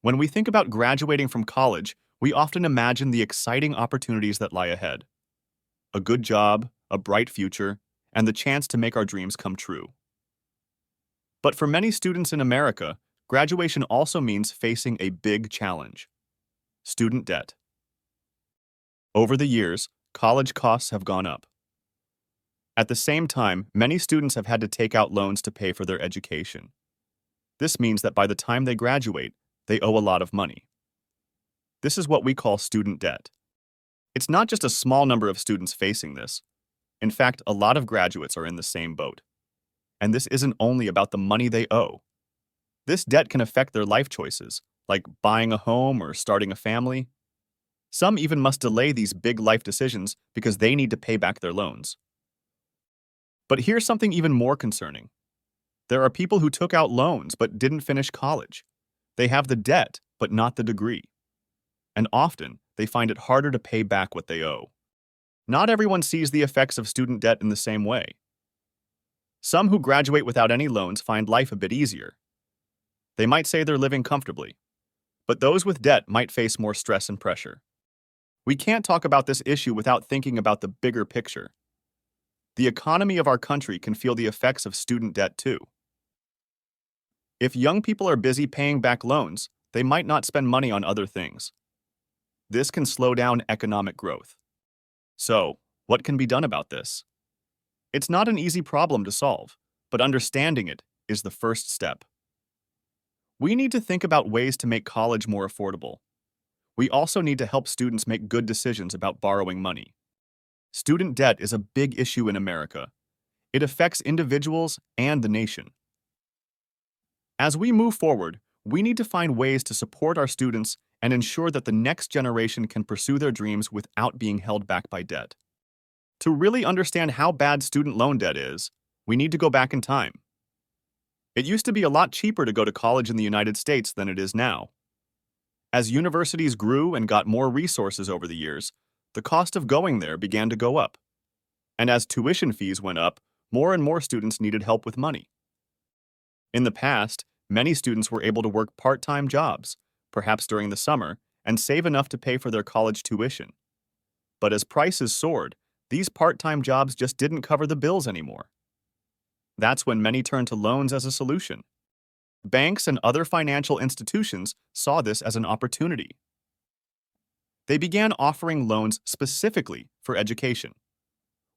When we think about graduating from college, we often imagine the exciting opportunities that lie ahead. A good job, a bright future, and the chance to make our dreams come true. But for many students in America, graduation also means facing a big challenge: student debt. Over the years, college costs have gone up. At the same time, many students have had to take out loans to pay for their education. This means that by the time they graduate, they owe a lot of money. This is what we call student debt. It's not just a small number of students facing this. In fact, a lot of graduates are in the same boat. And this isn't only about the money they owe. This debt can affect their life choices, like buying a home or starting a family. Some even must delay these big life decisions because they need to pay back their loans. But here's something even more concerning. There are people who took out loans but didn't finish college. They have the debt, but not the degree. And often, they find it harder to pay back what they owe. Not everyone sees the effects of student debt in the same way. Some who graduate without any loans find life a bit easier. They might say they're living comfortably, but those with debt might face more stress and pressure. We can't talk about this issue without thinking about the bigger picture. The economy of our country can feel the effects of student debt too. If young people are busy paying back loans, they might not spend money on other things. This can slow down economic growth. So, what can be done about this? It's not an easy problem to solve, but understanding it is the first step. We need to think about ways to make college more affordable. We also need to help students make good decisions about borrowing money. Student debt is a big issue in America. It affects individuals and the nation. As we move forward, we need to find ways to support our students and ensure that the next generation can pursue their dreams without being held back by debt. To really understand how bad student loan debt is, we need to go back in time. It used to be a lot cheaper to go to college in the United States than it is now. As universities grew and got more resources over the years, the cost of going there began to go up. And as tuition fees went up, more and more students needed help with money. In the past, many students were able to work part-time jobs, perhaps during the summer, and save enough to pay for their college tuition. But as prices soared, these part-time jobs just didn't cover the bills anymore. That's when many turned to loans as a solution. Banks and other financial institutions saw this as an opportunity. They began offering loans specifically for education.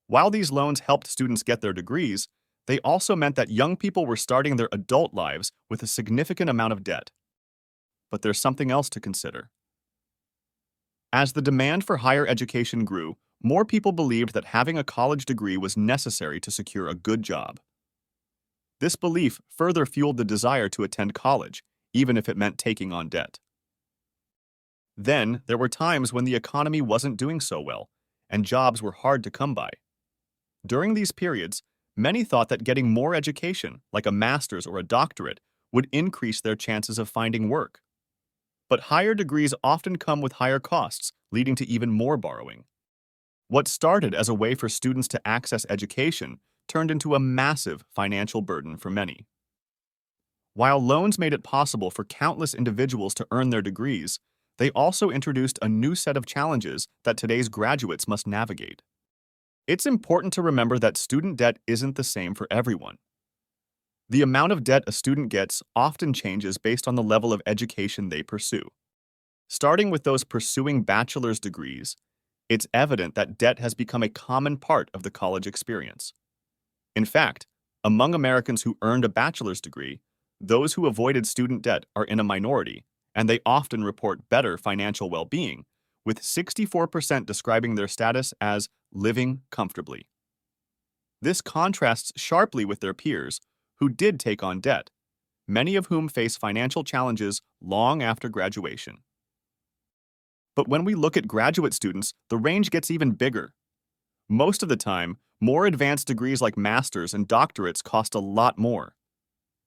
While these loans helped students get their degrees, they also meant that young people were starting their adult lives with a significant amount of debt. But there's something else to consider. As the demand for higher education grew, more people believed that having a college degree was necessary to secure a good job. This belief further fueled the desire to attend college, even if it meant taking on debt. Then, there were times when the economy wasn't doing so well, and jobs were hard to come by. During these periods, many thought that getting more education, like a master's or a doctorate, would increase their chances of finding work. But higher degrees often come with higher costs, leading to even more borrowing. What started as a way for students to access education turned into a massive financial burden for many. While loans made it possible for countless individuals to earn their degrees, they also introduced a new set of challenges that today's graduates must navigate. It's important to remember that student debt isn't the same for everyone. The amount of debt a student gets often changes based on the level of education they pursue. Starting with those pursuing bachelor's degrees, it's evident that debt has become a common part of the college experience. In fact, among Americans who earned a bachelor's degree, those who avoided student debt are in a minority, and they often report better financial well-being, with 64% describing their status as living comfortably. This contrasts sharply with their peers, who did take on debt, many of whom face financial challenges long after graduation. But when we look at graduate students, the range gets even bigger. Most of the time, more advanced degrees like master's and doctorates cost a lot more.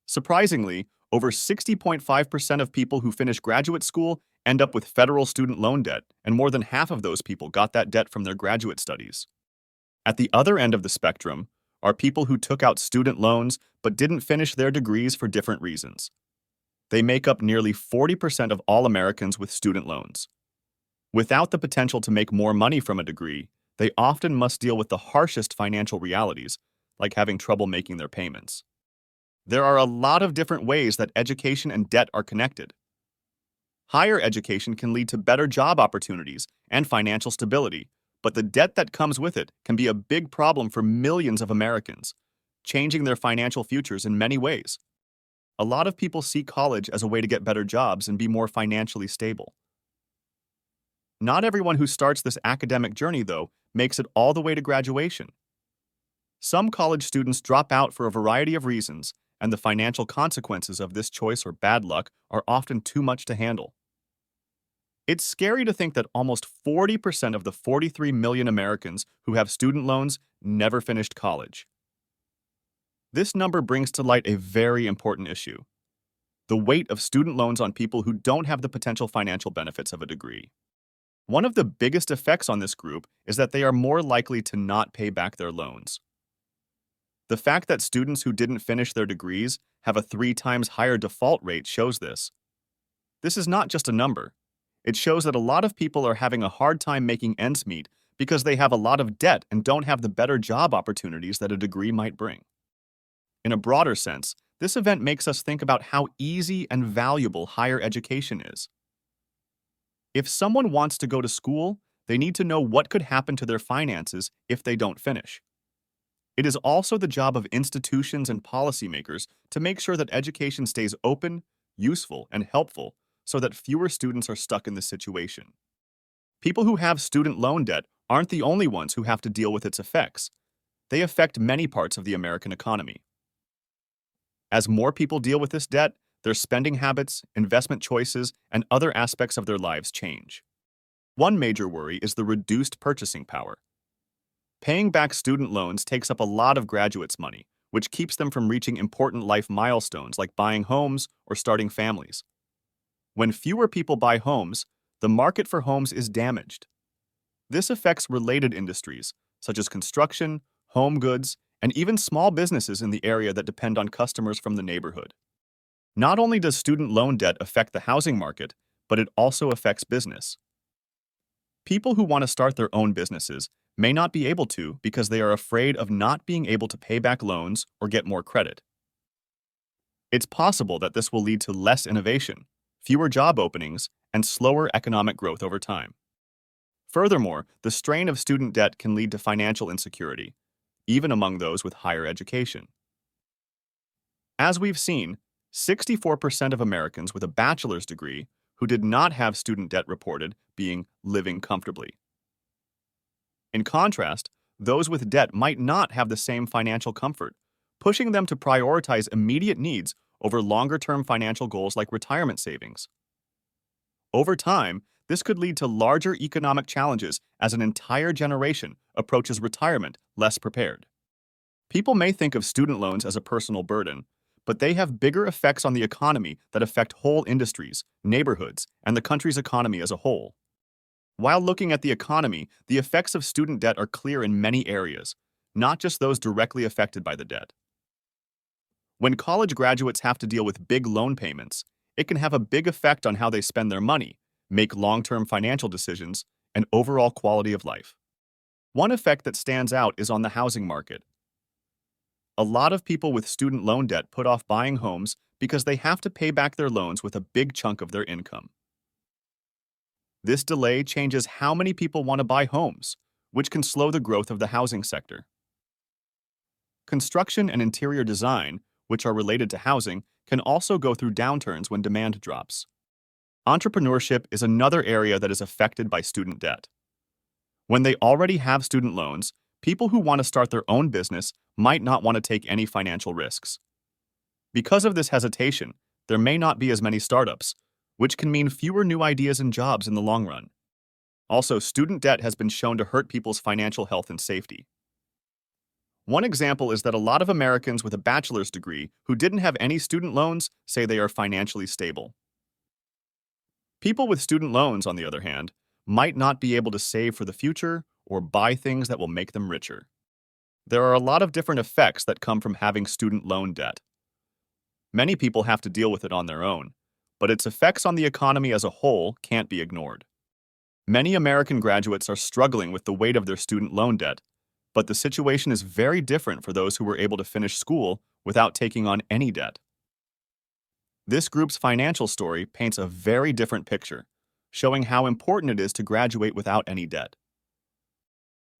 Surprisingly, over 60.5% of people who finish graduate school end up with federal student loan debt, and more than half of those people got that debt from their graduate studies. At the other end of the spectrum are people who took out student loans but didn't finish their degrees for different reasons. They make up nearly 40% of all Americans with student loans. Without the potential to make more money from a degree, they often must deal with the harshest financial realities, like having trouble making their payments. There are a lot of different ways that education and debt are connected. Higher education can lead to better job opportunities and financial stability, but the debt that comes with it can be a big problem for millions of Americans, changing their financial futures in many ways. A lot of people see college as a way to get better jobs and be more financially stable. Not everyone who starts this academic journey, though, makes it all the way to graduation. Some college students drop out for a variety of reasons, and the financial consequences of this choice or bad luck are often too much to handle. It's scary to think that almost 40% of the 43 million Americans who have student loans never finished college. This number brings to light a very important issue: the weight of student loans on people who don't have the potential financial benefits of a degree. One of the biggest effects on this group is that they are more likely to not pay back their loans. The fact that students who didn't finish their degrees have a 3 times higher default rate shows this. This is not just a number. It shows that a lot of people are having a hard time making ends meet because they have a lot of debt and don't have the better job opportunities that a degree might bring. In a broader sense, this event makes us think about how easy and valuable higher education is. If someone wants to go to school, they need to know what could happen to their finances if they don't finish. It is also the job of institutions and policymakers to make sure that education stays open, useful, and helpful so that fewer students are stuck in this situation. People who have student loan debt aren't the only ones who have to deal with its effects. They affect many parts of the American economy. As more people deal with this debt, their spending habits, investment choices, and other aspects of their lives change. One major worry is the reduced purchasing power. Paying back student loans takes up a lot of graduates' money, which keeps them from reaching important life milestones like buying homes or starting families. When fewer people buy homes, the market for homes is damaged. This affects related industries, such as construction, home goods, and even small businesses in the area that depend on customers from the neighborhood. Not only does student loan debt affect the housing market, but it also affects business. People who want to start their own businesses may not be able to because they are afraid of not being able to pay back loans or get more credit. It's possible that this will lead to less innovation, fewer job openings, and slower economic growth over time. Furthermore, the strain of student debt can lead to financial insecurity, even among those with higher education. As we've seen, 64% of Americans with a bachelor's degree who did not have student debt reported being living comfortably. In contrast, those with debt might not have the same financial comfort, pushing them to prioritize immediate needs over longer-term financial goals like retirement savings. Over time, this could lead to larger economic challenges as an entire generation approaches retirement less prepared. People may think of student loans as a personal burden, but they have bigger effects on the economy that affect whole industries, neighborhoods, and the country's economy as a whole. While looking at the economy, the effects of student debt are clear in many areas, not just those directly affected by the debt. When college graduates have to deal with big loan payments, it can have a big effect on how they spend their money, make long-term financial decisions, and overall quality of life. One effect that stands out is on the housing market. A lot of people with student loan debt put off buying homes because they have to pay back their loans with a big chunk of their income. This delay changes how many people want to buy homes, which can slow the growth of the housing sector. Construction and interior design, which are related to housing, can also go through downturns when demand drops. Entrepreneurship is another area that is affected by student debt. When they already have student loans, people who want to start their own business might not want to take any financial risks. Because of this hesitation, there may not be as many startups, which can mean fewer new ideas and jobs in the long run. Also, student debt has been shown to hurt people's financial health and safety. One example is that a lot of Americans with a bachelor's degree who didn't have any student loans say they are financially stable. People with student loans, on the other hand, might not be able to save for the future or buy things that will make them richer. There are a lot of different effects that come from having student loan debt. Many people have to deal with it on their own, but its effects on the economy as a whole can't be ignored. Many American graduates are struggling with the weight of their student loan debt, but the situation is very different for those who were able to finish school without taking on any debt. This group's financial story paints a very different picture, showing how important it is to graduate without any debt.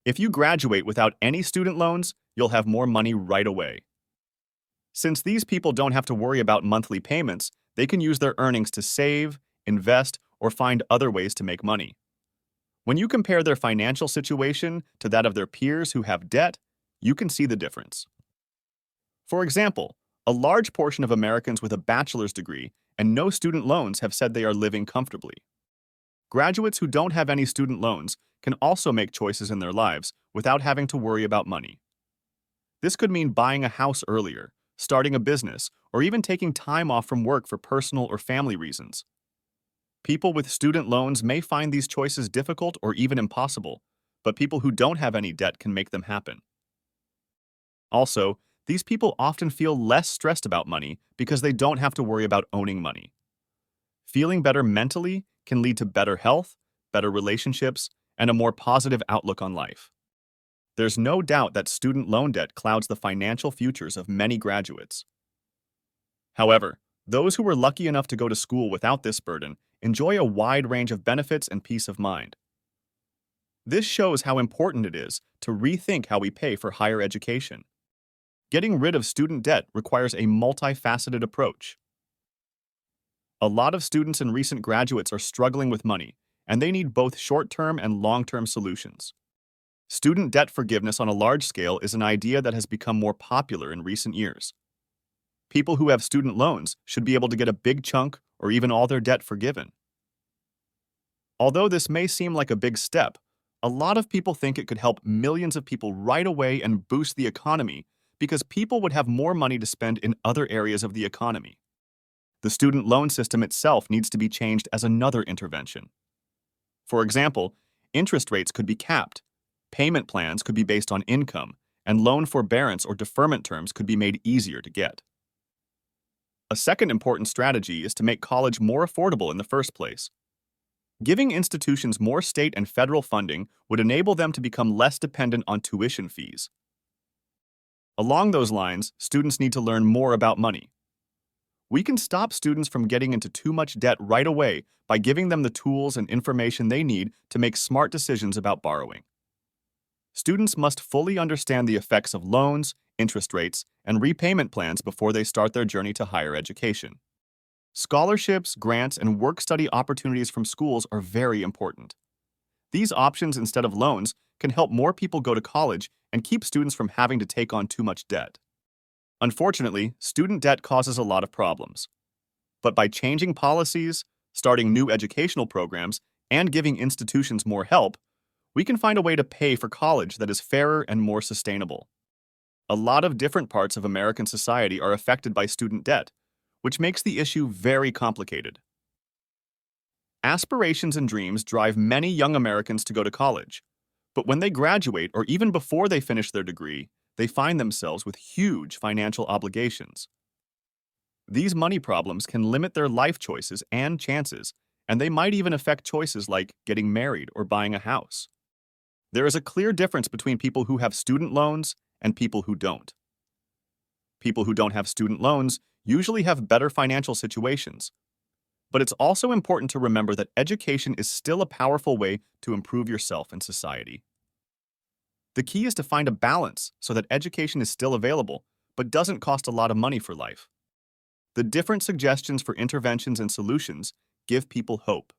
If you graduate without any student loans, you'll have more money right away. Since these people don't have to worry about monthly payments, they can use their earnings to save, invest, or find other ways to make money. When you compare their financial situation to that of their peers who have debt, you can see the difference. For example, a large portion of Americans with a bachelor's degree and no student loans have said they are living comfortably. Graduates who don't have any student loans can also make choices in their lives without having to worry about money. This could mean buying a house earlier, starting a business, or even taking time off from work for personal or family reasons. People with student loans may find these choices difficult or even impossible, but people who don't have any debt can make them happen. Also, these people often feel less stressed about money because they don't have to worry about owning money. Feeling better mentally can lead to better health, better relationships, and a more positive outlook on life. There's no doubt that student loan debt clouds the financial futures of many graduates. However, those who were lucky enough to go to school without this burden enjoy a wide range of benefits and peace of mind. This shows how important it is to rethink how we pay for higher education. Getting rid of student debt requires a multifaceted approach. A lot of students and recent graduates are struggling with money, and they need both short-term and long-term solutions. Student debt forgiveness on a large scale is an idea that has become more popular in recent years. People who have student loans should be able to get a big chunk or even all their debt forgiven. Although this may seem like a big step, a lot of people think it could help millions of people right away and boost the economy because people would have more money to spend in other areas of the economy. The student loan system itself needs to be changed as another intervention. For example, interest rates could be capped, payment plans could be based on income, and loan forbearance or deferment terms could be made easier to get. A second important strategy is to make college more affordable in the first place. Giving institutions more state and federal funding would enable them to become less dependent on tuition fees. Along those lines, students need to learn more about money. We can stop students from getting into too much debt right away by giving them the tools and information they need to make smart decisions about borrowing. Students must fully understand the effects of loans, interest rates, and repayment plans before they start their journey to higher education. Scholarships, grants, and work-study opportunities from schools are very important. These options instead of loans can help more people go to college and keep students from having to take on too much debt. Unfortunately, student debt causes a lot of problems. But by changing policies, starting new educational programs, and giving institutions more help, we can find a way to pay for college that is fairer and more sustainable. A lot of different parts of American society are affected by student debt, which makes the issue very complicated. Aspirations and dreams drive many young Americans to go to college, but when they graduate or even before they finish their degree, they find themselves with huge financial obligations. These money problems can limit their life choices and chances, and they might even affect choices like getting married or buying a house. There is a clear difference between people who have student loans and people who don't. People who don't have student loans usually have better financial situations. But it's also important to remember that education is still a powerful way to improve yourself and society. The key is to find a balance so that education is still available, but doesn't cost a lot of money for life. The different suggestions for interventions and solutions give people hope.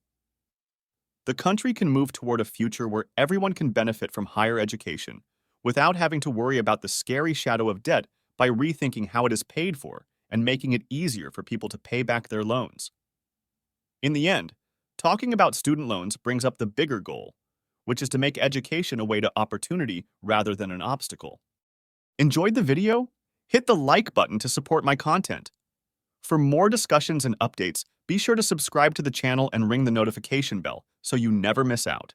The country can move toward a future where everyone can benefit from higher education without having to worry about the scary shadow of debt by rethinking how it is paid for and making it easier for people to pay back their loans. In the end, talking about student loans brings up the bigger goal, which is to make education a way to opportunity rather than an obstacle. Enjoyed the video? Hit the like button to support my content. For more discussions and updates, be sure to subscribe to the channel and ring the notification bell so you never miss out.